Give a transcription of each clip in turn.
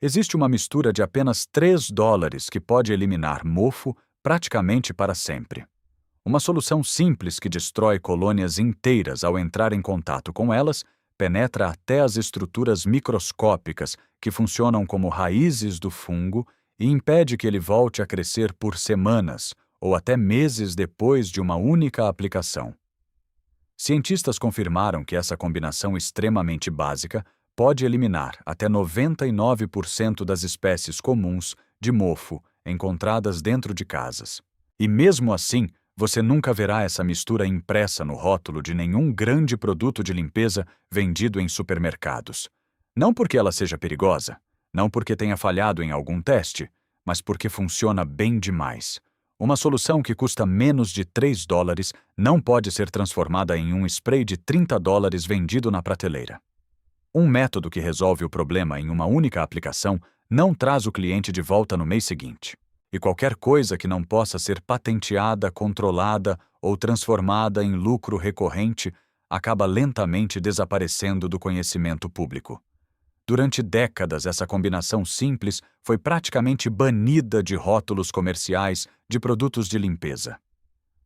Existe uma mistura de apenas $3 que pode eliminar mofo praticamente para sempre. Uma solução simples que destrói colônias inteiras ao entrar em contato com elas, penetra até as estruturas microscópicas que funcionam como raízes do fungo e impede que ele volte a crescer por semanas ou até meses depois de uma única aplicação. Cientistas confirmaram que essa combinação extremamente básica pode eliminar até 99% das espécies comuns de mofo encontradas dentro de casas. E mesmo assim, você nunca verá essa mistura impressa no rótulo de nenhum grande produto de limpeza vendido em supermercados. Não porque ela seja perigosa, não porque tenha falhado em algum teste, mas porque funciona bem demais. Uma solução que custa menos de $3 não pode ser transformada em um spray de $30 vendido na prateleira. Um método que resolve o problema em uma única aplicação não traz o cliente de volta no mês seguinte. E qualquer coisa que não possa ser patenteada, controlada ou transformada em lucro recorrente acaba lentamente desaparecendo do conhecimento público. Durante décadas, essa combinação simples foi praticamente banida de rótulos comerciais de produtos de limpeza.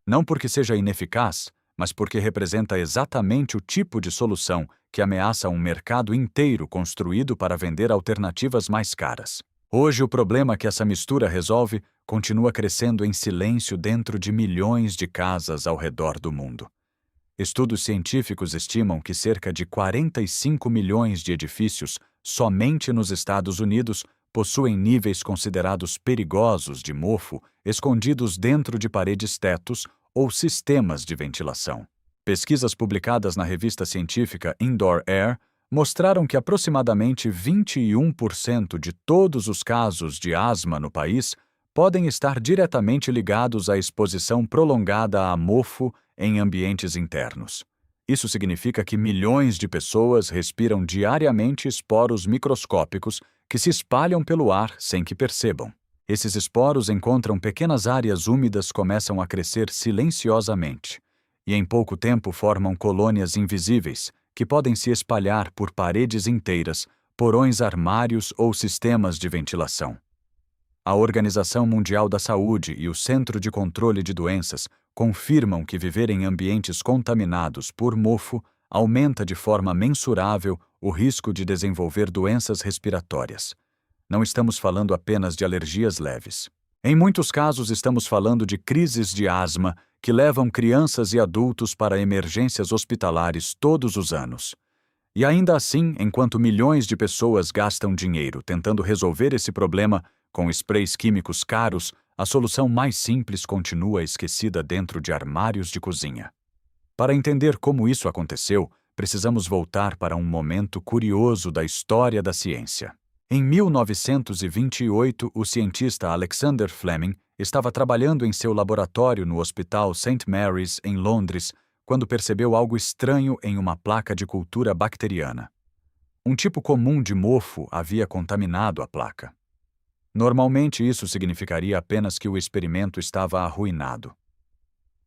Não porque seja ineficaz, mas porque representa exatamente o tipo de solução que ameaça um mercado inteiro construído para vender alternativas mais caras. Hoje, o problema que essa mistura resolve continua crescendo em silêncio dentro de milhões de casas ao redor do mundo. Estudos científicos estimam que cerca de 45 milhões de edifícios, somente nos Estados Unidos, possuem níveis considerados perigosos de mofo escondidos dentro de paredes-tetos ou sistemas de ventilação. Pesquisas publicadas na revista científica Indoor Air mostraram que aproximadamente 21% de todos os casos de asma no país podem estar diretamente ligados à exposição prolongada a mofo em ambientes internos. Isso significa que milhões de pessoas respiram diariamente esporos microscópicos que se espalham pelo ar sem que percebam. Esses esporos encontram pequenas áreas úmidas, começam a crescer silenciosamente e em pouco tempo formam colônias invisíveis que podem se espalhar por paredes inteiras, porões armários ou sistemas de ventilação. A Organização Mundial da Saúde e o Centro de Controle de Doenças confirmam que viver em ambientes contaminados por mofo aumenta de forma mensurável o risco de desenvolver doenças respiratórias. Não estamos falando apenas de alergias leves. Em muitos casos, estamos falando de crises de asma que levam crianças e adultos para emergências hospitalares todos os anos. E ainda assim, enquanto milhões de pessoas gastam dinheiro tentando resolver esse problema com sprays químicos caros, a solução mais simples continua esquecida dentro de armários de cozinha. Para entender como isso aconteceu, precisamos voltar para um momento curioso da história da ciência. Em 1928, o cientista Alexander Fleming estava trabalhando em seu laboratório no Hospital St. Mary's, em Londres, quando percebeu algo estranho em uma placa de cultura bacteriana. Um tipo comum de mofo havia contaminado a placa. Normalmente, isso significaria apenas que o experimento estava arruinado.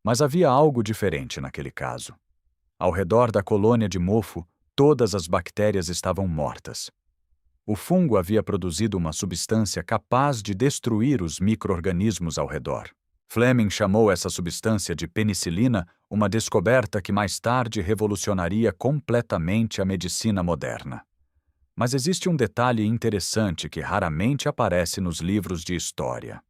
Mas havia algo diferente naquele caso. Ao redor da colônia de mofo, todas as bactérias estavam mortas. O fungo havia produzido uma substância capaz de destruir os micro-organismos ao redor. Fleming chamou essa substância de penicilina, uma descoberta que mais tarde revolucionaria completamente a medicina moderna. Mas existe um detalhe interessante que raramente aparece nos livros de história.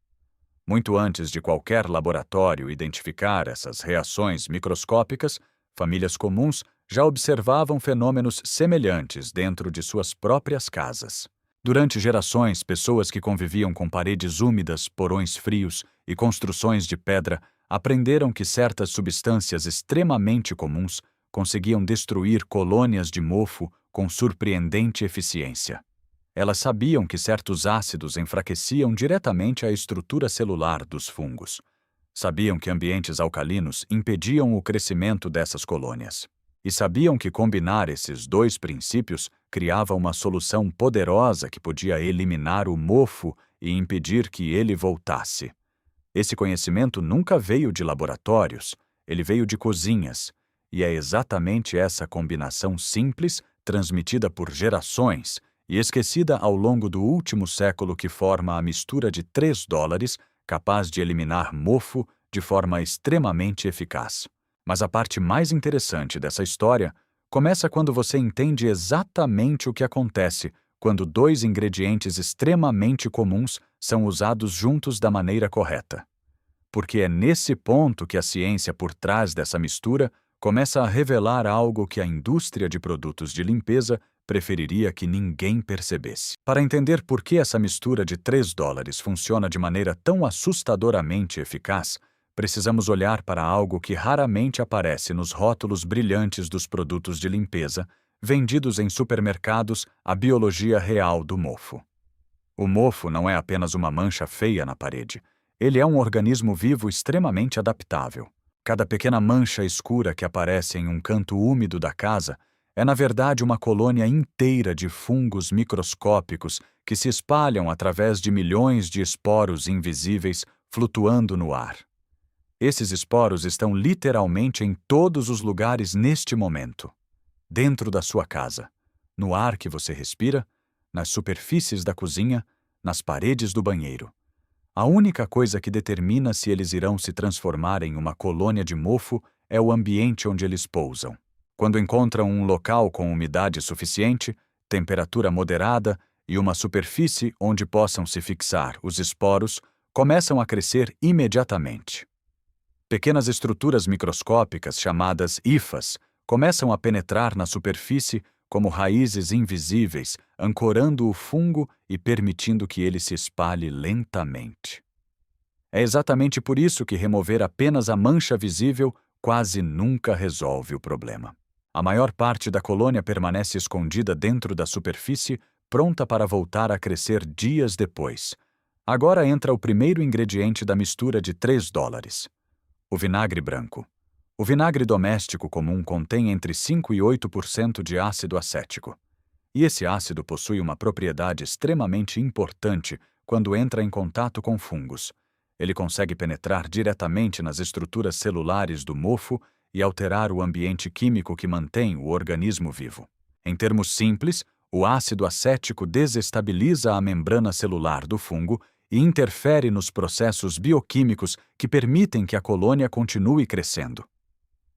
Muito antes de qualquer laboratório identificar essas reações microscópicas, famílias comuns já observavam fenômenos semelhantes dentro de suas próprias casas. Durante gerações, pessoas que conviviam com paredes úmidas, porões frios e construções de pedra aprenderam que certas substâncias extremamente comuns conseguiam destruir colônias de mofo com surpreendente eficiência. Elas sabiam que certos ácidos enfraqueciam diretamente a estrutura celular dos fungos. Sabiam que ambientes alcalinos impediam o crescimento dessas colônias. E sabiam que combinar esses dois princípios criava uma solução poderosa que podia eliminar o mofo e impedir que ele voltasse. Esse conhecimento nunca veio de laboratórios, ele veio de cozinhas, e é exatamente essa combinação simples, transmitida por gerações, e esquecida ao longo do último século que forma a mistura de $3, capaz de eliminar mofo de forma extremamente eficaz. Mas a parte mais interessante dessa história começa quando você entende exatamente o que acontece quando dois ingredientes extremamente comuns são usados juntos da maneira correta. Porque é nesse ponto que a ciência por trás dessa mistura começa a revelar algo que a indústria de produtos de limpeza preferiria que ninguém percebesse. Para entender por que essa mistura de $3 funciona de maneira tão assustadoramente eficaz, precisamos olhar para algo que raramente aparece nos rótulos brilhantes dos produtos de limpeza, vendidos em supermercados, a biologia real do mofo. O mofo não é apenas uma mancha feia na parede. Ele é um organismo vivo extremamente adaptável. Cada pequena mancha escura que aparece em um canto úmido da casa é, na verdade, uma colônia inteira de fungos microscópicos que se espalham através de milhões de esporos invisíveis flutuando no ar. Esses esporos estão literalmente em todos os lugares neste momento. Dentro da sua casa, no ar que você respira, nas superfícies da cozinha, nas paredes do banheiro. A única coisa que determina se eles irão se transformar em uma colônia de mofo é o ambiente onde eles pousam. Quando encontram um local com umidade suficiente, temperatura moderada e uma superfície onde possam se fixar, os esporos começam a crescer imediatamente. Pequenas estruturas microscópicas chamadas hifas começam a penetrar na superfície como raízes invisíveis, ancorando o fungo e permitindo que ele se espalhe lentamente. É exatamente por isso que remover apenas a mancha visível quase nunca resolve o problema. A maior parte da colônia permanece escondida dentro da superfície, pronta para voltar a crescer dias depois. Agora entra o primeiro ingrediente da mistura de $3. O vinagre branco. O vinagre doméstico comum contém entre 5 e 8% de ácido acético. E esse ácido possui uma propriedade extremamente importante quando entra em contato com fungos. Ele consegue penetrar diretamente nas estruturas celulares do mofo e alterar o ambiente químico que mantém o organismo vivo. Em termos simples, o ácido acético desestabiliza a membrana celular do fungo e interfere nos processos bioquímicos que permitem que a colônia continue crescendo.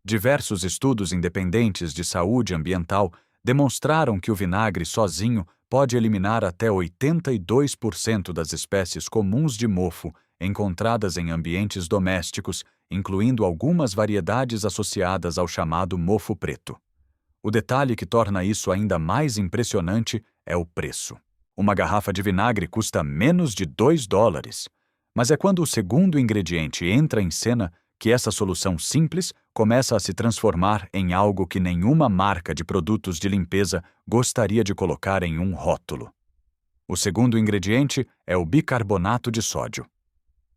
Diversos estudos independentes de saúde ambiental demonstraram que o vinagre sozinho pode eliminar até 82% das espécies comuns de mofo encontradas em ambientes domésticos, incluindo algumas variedades associadas ao chamado mofo preto. O detalhe que torna isso ainda mais impressionante é o preço. Uma garrafa de vinagre custa menos de $2, mas é quando o segundo ingrediente entra em cena que essa solução simples começa a se transformar em algo que nenhuma marca de produtos de limpeza gostaria de colocar em um rótulo. O segundo ingrediente é o bicarbonato de sódio.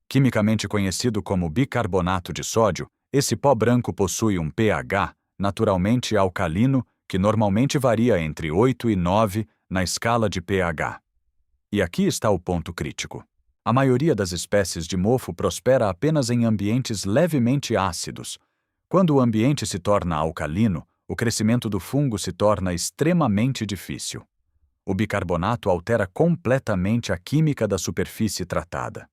Quimicamente conhecido como bicarbonato de sódio, esse pó branco possui um pH naturalmente alcalino que normalmente varia entre 8 e 9 na escala de pH. E aqui está o ponto crítico. A maioria das espécies de mofo prospera apenas em ambientes levemente ácidos. Quando o ambiente se torna alcalino, o crescimento do fungo se torna extremamente difícil. O bicarbonato altera completamente a química da superfície tratada.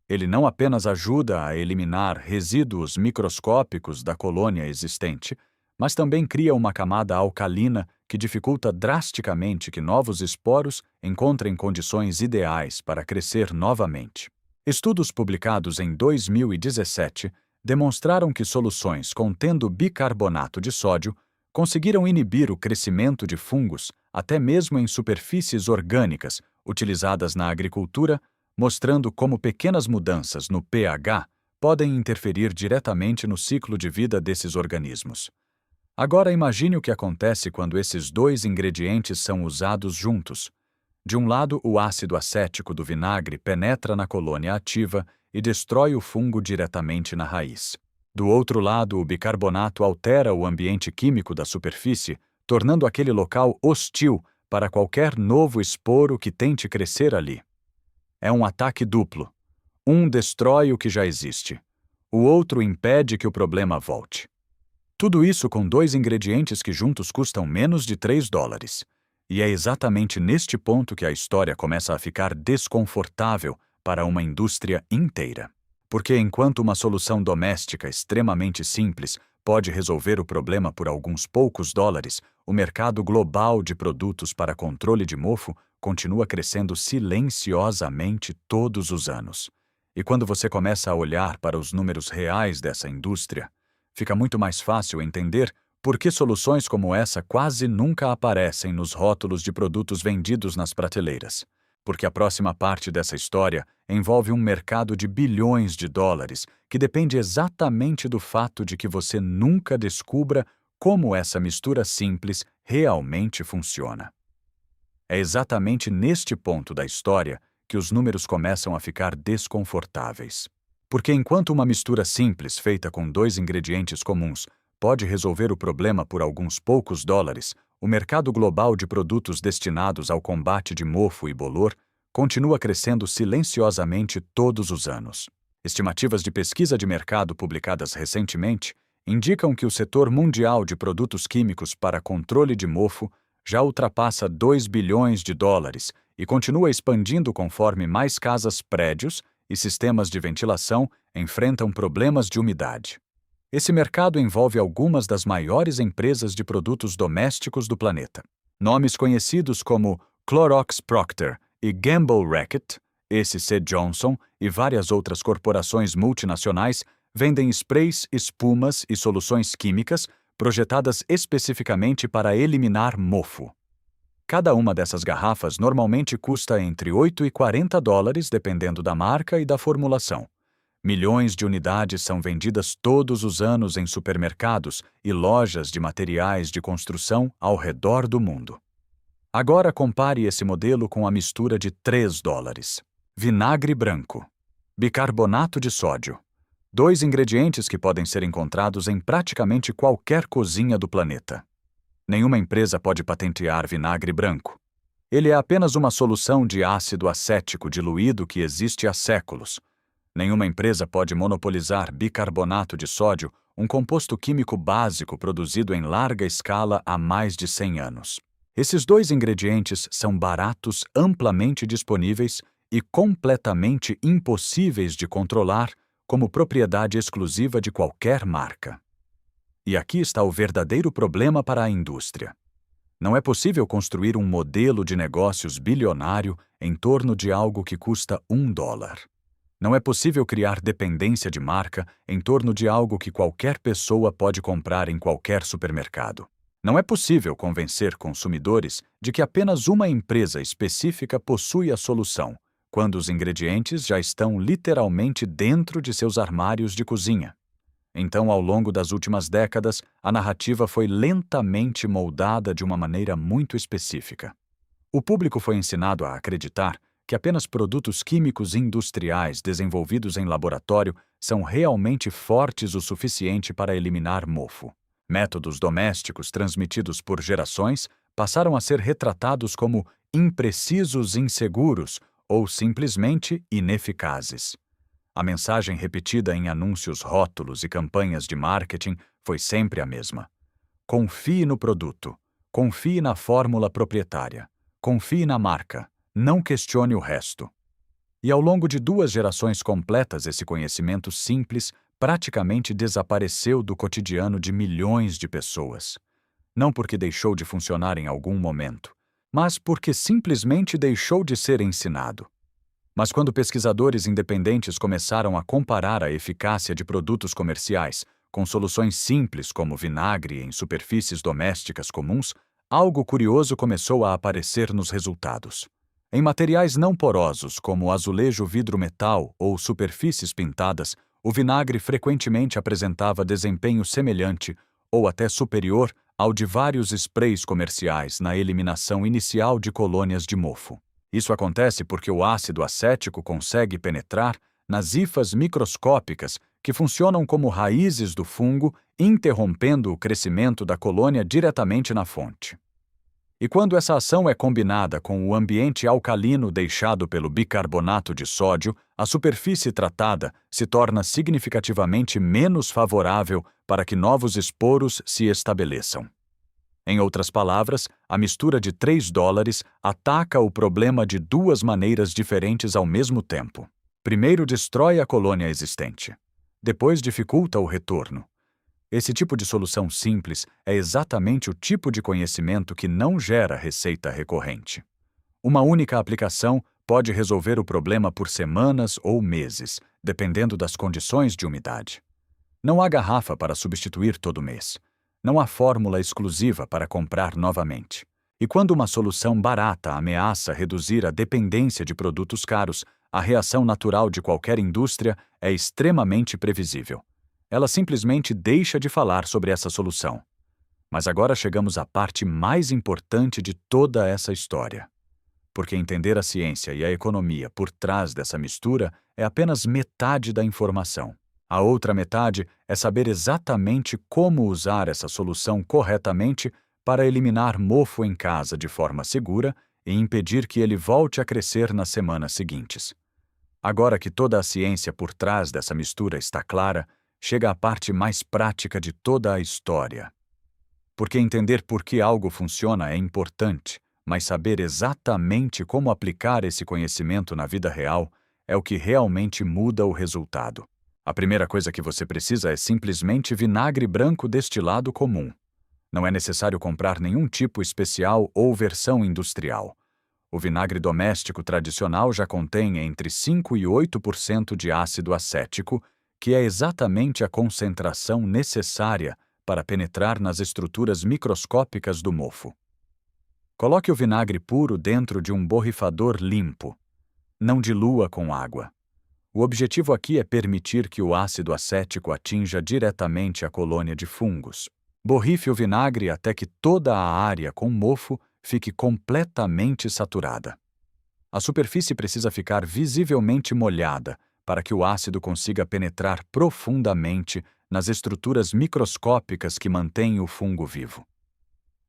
Ele não apenas ajuda a eliminar resíduos microscópicos da colônia existente, mas também cria uma camada alcalina que dificulta drasticamente que novos esporos encontrem condições ideais para crescer novamente. Estudos publicados em 2017 demonstraram que soluções contendo bicarbonato de sódio conseguiram inibir o crescimento de fungos até mesmo em superfícies orgânicas utilizadas na agricultura, mostrando como pequenas mudanças no pH podem interferir diretamente no ciclo de vida desses organismos. Agora imagine o que acontece quando esses dois ingredientes são usados juntos. De um lado, o ácido acético do vinagre penetra na colônia ativa e destrói o fungo diretamente na raiz. Do outro lado, o bicarbonato altera o ambiente químico da superfície, tornando aquele local hostil para qualquer novo esporo que tente crescer ali. É um ataque duplo. Um destrói o que já existe. O outro impede que o problema volte. Tudo isso com dois ingredientes que juntos custam menos de $3. E é exatamente neste ponto que a história começa a ficar desconfortável para uma indústria inteira. Porque enquanto uma solução doméstica extremamente simples pode resolver o problema por alguns poucos dólares, o mercado global de produtos para controle de mofo continua crescendo silenciosamente todos os anos. E quando você começa a olhar para os números reais dessa indústria, fica muito mais fácil entender por que soluções como essa quase nunca aparecem nos rótulos de produtos vendidos nas prateleiras. Porque a próxima parte dessa história envolve um mercado de bilhões de dólares que depende exatamente do fato de que você nunca descubra como essa mistura simples realmente funciona. É exatamente neste ponto da história que os números começam a ficar desconfortáveis. Porque enquanto uma mistura simples feita com 2 ingredientes comuns pode resolver o problema por alguns poucos dólares, o mercado global de produtos destinados ao combate de mofo e bolor continua crescendo silenciosamente todos os anos. Estimativas de pesquisa de mercado publicadas recentemente indicam que o setor mundial de produtos químicos para controle de mofo já ultrapassa 2 bilhões de dólares e continua expandindo conforme mais casas, prédios e sistemas de ventilação enfrentam problemas de umidade. Esse mercado envolve algumas das maiores empresas de produtos domésticos do planeta. Nomes conhecidos como Clorox Procter e Gamble Reckitt, SC Johnson e várias outras corporações multinacionais vendem sprays, espumas e soluções químicas projetadas especificamente para eliminar mofo. Cada uma dessas garrafas normalmente custa entre 8 e 40 dólares, dependendo da marca e da formulação. Milhões de unidades são vendidas todos os anos em supermercados e lojas de materiais de construção ao redor do mundo. Agora compare esse modelo com a mistura de 3 dólares. Vinagre branco. Bicarbonato de sódio. 2 ingredientes que podem ser encontrados em praticamente qualquer cozinha do planeta. Nenhuma empresa pode patentear vinagre branco. Ele é apenas uma solução de ácido acético diluído que existe há séculos. Nenhuma empresa pode monopolizar bicarbonato de sódio, um composto químico básico produzido em larga escala há mais de 100 anos. Esses 2 ingredientes são baratos, amplamente disponíveis e completamente impossíveis de controlar como propriedade exclusiva de qualquer marca. E aqui está o verdadeiro problema para a indústria. Não é possível construir um modelo de negócios bilionário em torno de algo que custa 1 dólar. Não é possível criar dependência de marca em torno de algo que qualquer pessoa pode comprar em qualquer supermercado. Não é possível convencer consumidores de que apenas uma empresa específica possui a solução, quando os ingredientes já estão literalmente dentro de seus armários de cozinha. Então, ao longo das últimas décadas, a narrativa foi lentamente moldada de uma maneira muito específica. O público foi ensinado a acreditar que apenas produtos químicos industriais desenvolvidos em laboratório são realmente fortes o suficiente para eliminar mofo. Métodos domésticos transmitidos por gerações passaram a ser retratados como imprecisos, inseguros ou simplesmente ineficazes. A mensagem repetida em anúncios, rótulos e campanhas de marketing foi sempre a mesma. Confie no produto, confie na fórmula proprietária, confie na marca, não questione o resto. E ao longo de 2 gerações completas, esse conhecimento simples praticamente desapareceu do cotidiano de milhões de pessoas. Não porque deixou de funcionar em algum momento, mas porque simplesmente deixou de ser ensinado. Mas quando pesquisadores independentes começaram a comparar a eficácia de produtos comerciais com soluções simples como vinagre em superfícies domésticas comuns, algo curioso começou a aparecer nos resultados. Em materiais não porosos, como azulejo vidro-metal ou superfícies pintadas, o vinagre frequentemente apresentava desempenho semelhante ou até superior ao de vários sprays comerciais na eliminação inicial de colônias de mofo. Isso acontece porque o ácido acético consegue penetrar nas hifas microscópicas que funcionam como raízes do fungo, interrompendo o crescimento da colônia diretamente na fonte. E quando essa ação é combinada com o ambiente alcalino deixado pelo bicarbonato de sódio, a superfície tratada se torna significativamente menos favorável para que novos esporos se estabeleçam. Em outras palavras, a mistura de $3 ataca o problema de duas maneiras diferentes ao mesmo tempo. Primeiro destrói a colônia existente. Depois dificulta o retorno. Esse tipo de solução simples é exatamente o tipo de conhecimento que não gera receita recorrente. Uma única aplicação pode resolver o problema por semanas ou meses, dependendo das condições de umidade. Não há garrafa para substituir todo mês. Não há fórmula exclusiva para comprar novamente. E quando uma solução barata ameaça reduzir a dependência de produtos caros, a reação natural de qualquer indústria é extremamente previsível. Ela simplesmente deixa de falar sobre essa solução. Mas agora chegamos à parte mais importante de toda essa história. Porque entender a ciência e a economia por trás dessa mistura é apenas metade da informação. A outra metade é saber exatamente como usar essa solução corretamente para eliminar mofo em casa de forma segura e impedir que ele volte a crescer nas semanas seguintes. Agora que toda a ciência por trás dessa mistura está clara, chega a parte mais prática de toda a história. Porque entender por que algo funciona é importante, mas saber exatamente como aplicar esse conhecimento na vida real é o que realmente muda o resultado. A primeira coisa que você precisa é simplesmente vinagre branco destilado comum. Não é necessário comprar nenhum tipo especial ou versão industrial. O vinagre doméstico tradicional já contém entre 5 e 8% de ácido acético, que é exatamente a concentração necessária para penetrar nas estruturas microscópicas do mofo. Coloque o vinagre puro dentro de um borrifador limpo. Não dilua com água. O objetivo aqui é permitir que o ácido acético atinja diretamente a colônia de fungos. Borrife o vinagre até que toda a área com mofo fique completamente saturada. A superfície precisa ficar visivelmente molhada para que o ácido consiga penetrar profundamente nas estruturas microscópicas que mantêm o fungo vivo.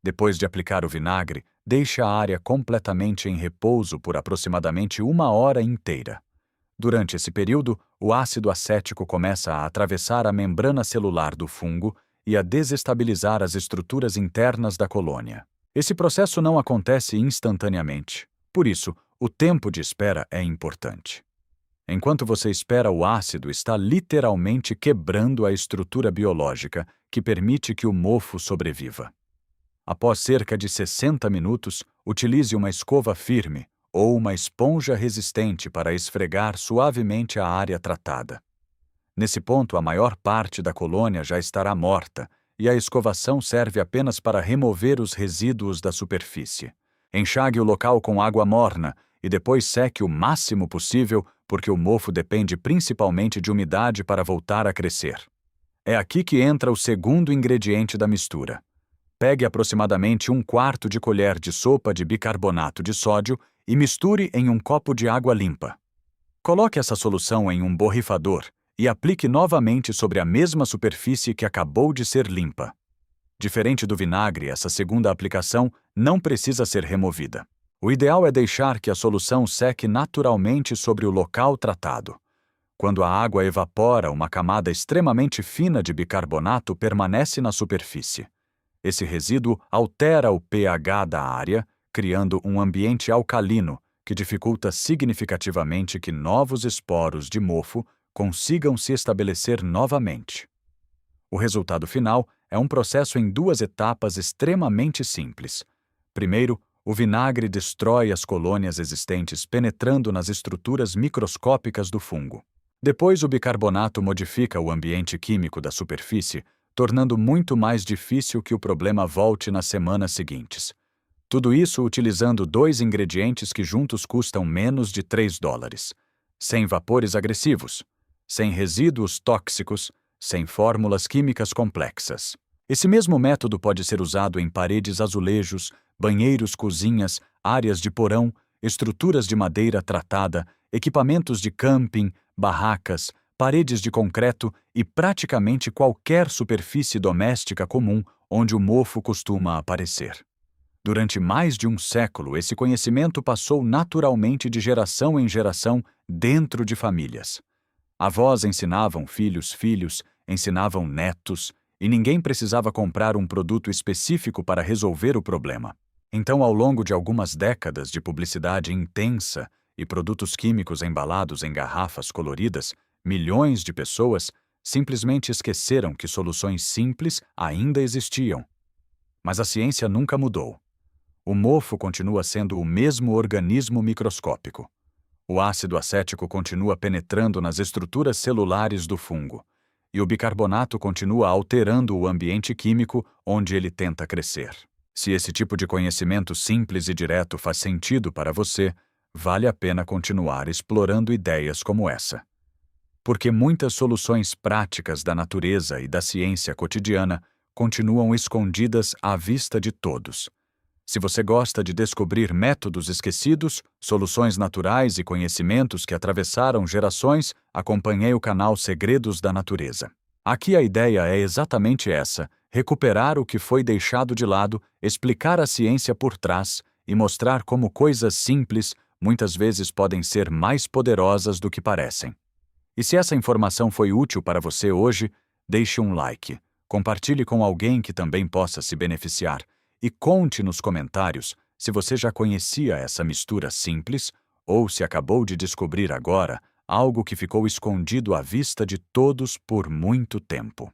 Depois de aplicar o vinagre, deixe a área completamente em repouso por aproximadamente 1 hora inteira. Durante esse período, o ácido acético começa a atravessar a membrana celular do fungo e a desestabilizar as estruturas internas da colônia. Esse processo não acontece instantaneamente, por isso, o tempo de espera é importante. Enquanto você espera, o ácido está literalmente quebrando a estrutura biológica que permite que o mofo sobreviva. Após cerca de 60 minutos, utilize uma escova firme ou uma esponja resistente para esfregar suavemente a área tratada. Nesse ponto, a maior parte da colônia já estará morta e a escovação serve apenas para remover os resíduos da superfície. Enxague o local com água morna e depois seque o máximo possível, porque o mofo depende principalmente de umidade para voltar a crescer. É aqui que entra o segundo ingrediente da mistura. Pegue aproximadamente 1/4 de colher de sopa de bicarbonato de sódio e misture em um copo de água limpa. Coloque essa solução em um borrifador e aplique novamente sobre a mesma superfície que acabou de ser limpa. Diferente do vinagre, essa segunda aplicação não precisa ser removida. O ideal é deixar que a solução seque naturalmente sobre o local tratado. Quando a água evapora, uma camada extremamente fina de bicarbonato permanece na superfície. Esse resíduo altera o pH da área, criando um ambiente alcalino que dificulta significativamente que novos esporos de mofo consigam se estabelecer novamente. O resultado final é um processo em 2 etapas extremamente simples. Primeiro, o vinagre destrói as colônias existentes penetrando nas estruturas microscópicas do fungo. Depois, o bicarbonato modifica o ambiente químico da superfície, tornando muito mais difícil que o problema volte nas semanas seguintes. Tudo isso utilizando 2 ingredientes que juntos custam menos de $3. Sem vapores agressivos, sem resíduos tóxicos, sem fórmulas químicas complexas. Esse mesmo método pode ser usado em paredes azulejos, banheiros, cozinhas, áreas de porão, estruturas de madeira tratada, equipamentos de camping, barracas, paredes de concreto e praticamente qualquer superfície doméstica comum onde o mofo costuma aparecer. Durante mais de um século, esse conhecimento passou naturalmente de geração em geração dentro de famílias. Avós ensinavam filhos, ensinavam netos e ninguém precisava comprar um produto específico para resolver o problema. Então, ao longo de algumas décadas de publicidade intensa e produtos químicos embalados em garrafas coloridas, milhões de pessoas simplesmente esqueceram que soluções simples ainda existiam. Mas a ciência nunca mudou. O mofo continua sendo o mesmo organismo microscópico. O ácido acético continua penetrando nas estruturas celulares do fungo, e o bicarbonato continua alterando o ambiente químico onde ele tenta crescer. Se esse tipo de conhecimento simples e direto faz sentido para você, vale a pena continuar explorando ideias como essa. Porque muitas soluções práticas da natureza e da ciência cotidiana continuam escondidas à vista de todos. Se você gosta de descobrir métodos esquecidos, soluções naturais e conhecimentos que atravessaram gerações, acompanhe o canal Segredos da Natureza. Aqui a ideia é exatamente essa: recuperar o que foi deixado de lado, explicar a ciência por trás e mostrar como coisas simples muitas vezes podem ser mais poderosas do que parecem. E se essa informação foi útil para você hoje, deixe um like, compartilhe com alguém que também possa se beneficiar e conte nos comentários se você já conhecia essa mistura simples ou se acabou de descobrir agora algo que ficou escondido à vista de todos por muito tempo.